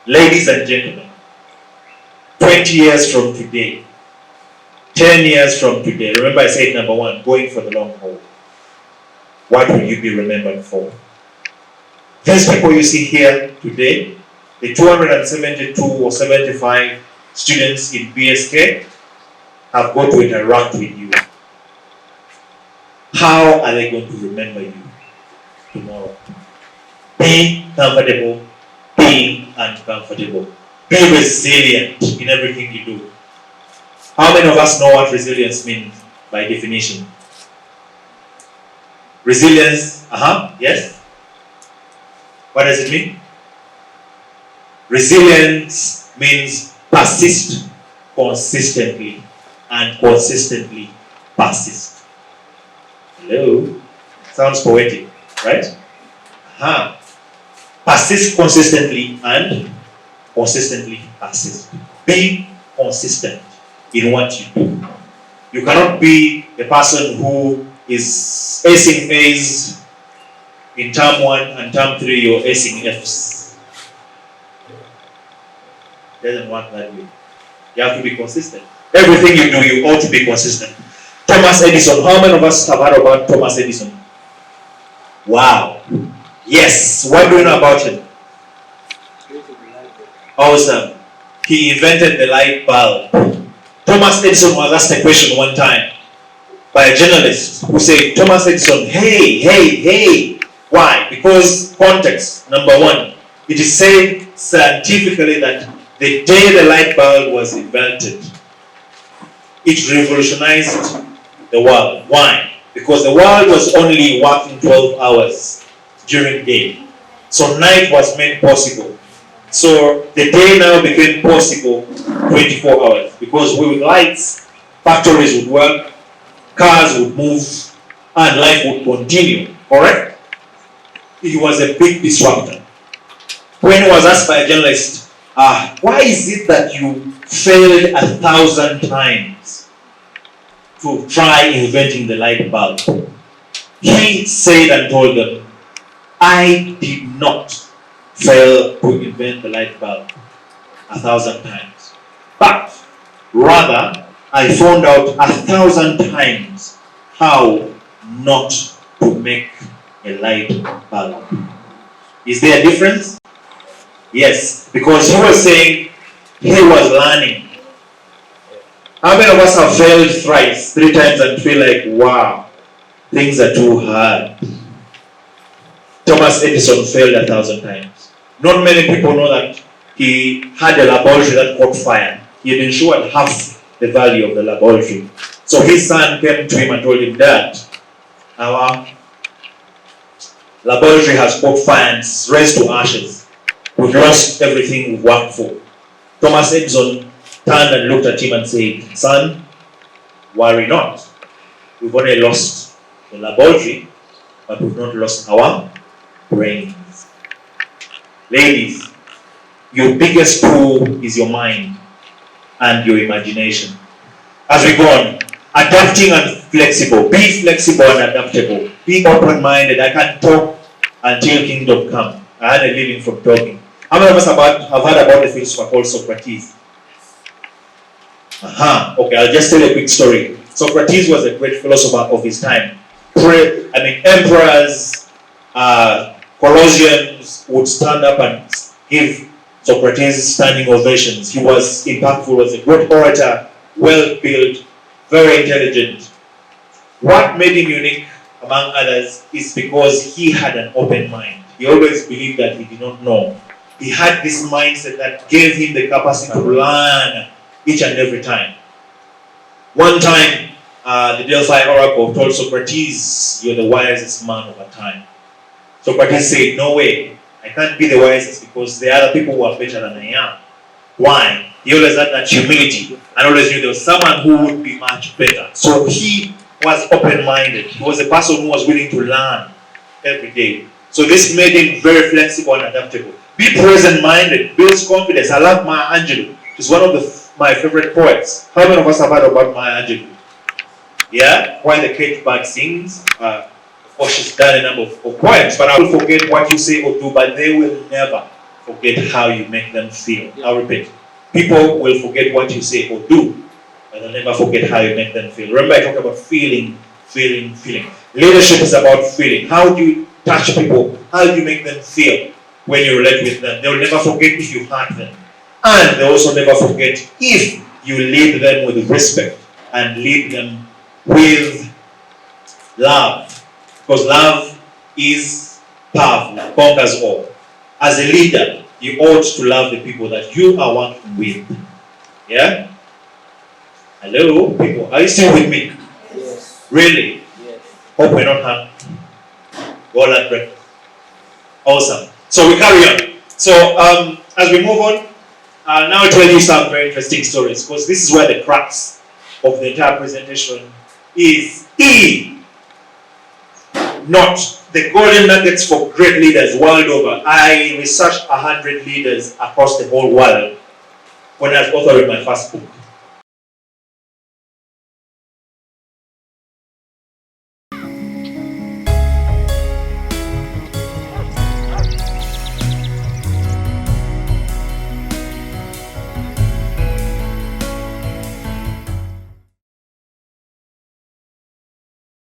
Ladies and gentlemen, 20 years from today, 10 years from today, remember I said number one, going for the long haul. What will you be remembered for? These people you see here today, the 272 or 75 students in BSK have got to interact with you. How are they going to remember you tomorrow? Be comfortable, be uncomfortable. Be resilient in everything you do. How many of us know what resilience means by definition? Resilience, yes? What does it mean? Resilience means persist consistently and consistently persist. Hello? Sounds poetic, right? Persist consistently and consistently persist. Be consistent in what you do. You cannot be a person who is acing A's in term 1 and term 3, you're acing F's. It doesn't work that way. You have to be consistent. Everything you do, you ought to be consistent. Thomas Edison, how many of us have heard about Thomas Edison? Wow. Yes, what do you know about him? Awesome. He invented the light bulb. Thomas Edison was asked a question one time by a journalist who said, Thomas Edison, hey. Why? Because context, number one, it is said scientifically that the day the light bulb was invented, it revolutionized the world. Why? Because the world was only working 12 hours during the day. So night was made possible. So the day now became possible 24 hours. Because with lights, factories would work, cars would move, and life would continue. Correct? It was a big disruptor. When he was asked by a journalist, why is it that you failed 1,000 times to try inventing the light bulb? He said and told them, I did not fail to invent the light bulb 1,000 times. But rather, I found out 1,000 times how not to make a light bulb. Is there a difference? Yes, because he was saying he was learning. How many of us have failed thrice, 3 times and feel like, wow, things are too hard? Thomas Edison failed 1,000 times. Not many people know that he had a laboratory that caught fire. He had insured half the value of the laboratory. So his son came to him and told him, Dad, our laboratory has caught fire and it's raised to ashes. We've lost everything we've worked for. Thomas Edison turned and looked at him and said, Son, worry not. We've only lost the laboratory, but we've not lost our brains. Ladies, your biggest tool is your mind and your imagination. As we go on, adapting and flexible. Be flexible and adaptable. Be open-minded. I can't talk until kingdom come. I had a living from talking. How many of us have heard about the philosopher called Socrates? Okay, I'll just tell you a quick story. Socrates was a great philosopher of his time. Emperors, Colossians would stand up and give Socrates standing ovations. He was impactful, was a great orator, well-built, very intelligent. What made him unique among others is because he had an open mind. He always believed that he did not know. He had this mindset that gave him the capacity to learn each and every time. One time, the Delphi oracle told Socrates, you're the wisest man of our time. Socrates said, no way, I can't be the wisest because there are other people who are better than I am. Why? He always had that humility and always knew there was someone who would be much better. So he was open-minded. He was a person who was willing to learn every day. So this made him very flexible and adaptable. Be present-minded, builds confidence. I love Maya Angelou. She's one of my favorite poets. How many of us have heard about Maya Angelou? Yeah? Why the Cage Bird Sings. Of course, she's done a number of poems, but I will forget what you say or do, but they will never forget how you make them feel. I'll repeat. People will forget what you say or do, but they'll never forget how you make them feel. Remember, I talked about feeling. Leadership is about feeling. How do you touch people? How do you make them feel when you relate with them? They will never forget if you hurt them. And they also never forget if you lead them with respect and lead them with love. Because love is powerful, conquers all. As a leader, you ought to love the people that you are working with. Yeah? Hello, people. Are you still with me? Yes. Really? Yes. Hope we're not hungry. Well, that breakfast. Awesome. So we carry on. So as we move on, I'll now tell you some very interesting stories, because this is where the crux of the entire presentation is. Not the golden nuggets for great leaders world over. I researched 100 leaders across the whole world when I was authoring my first book.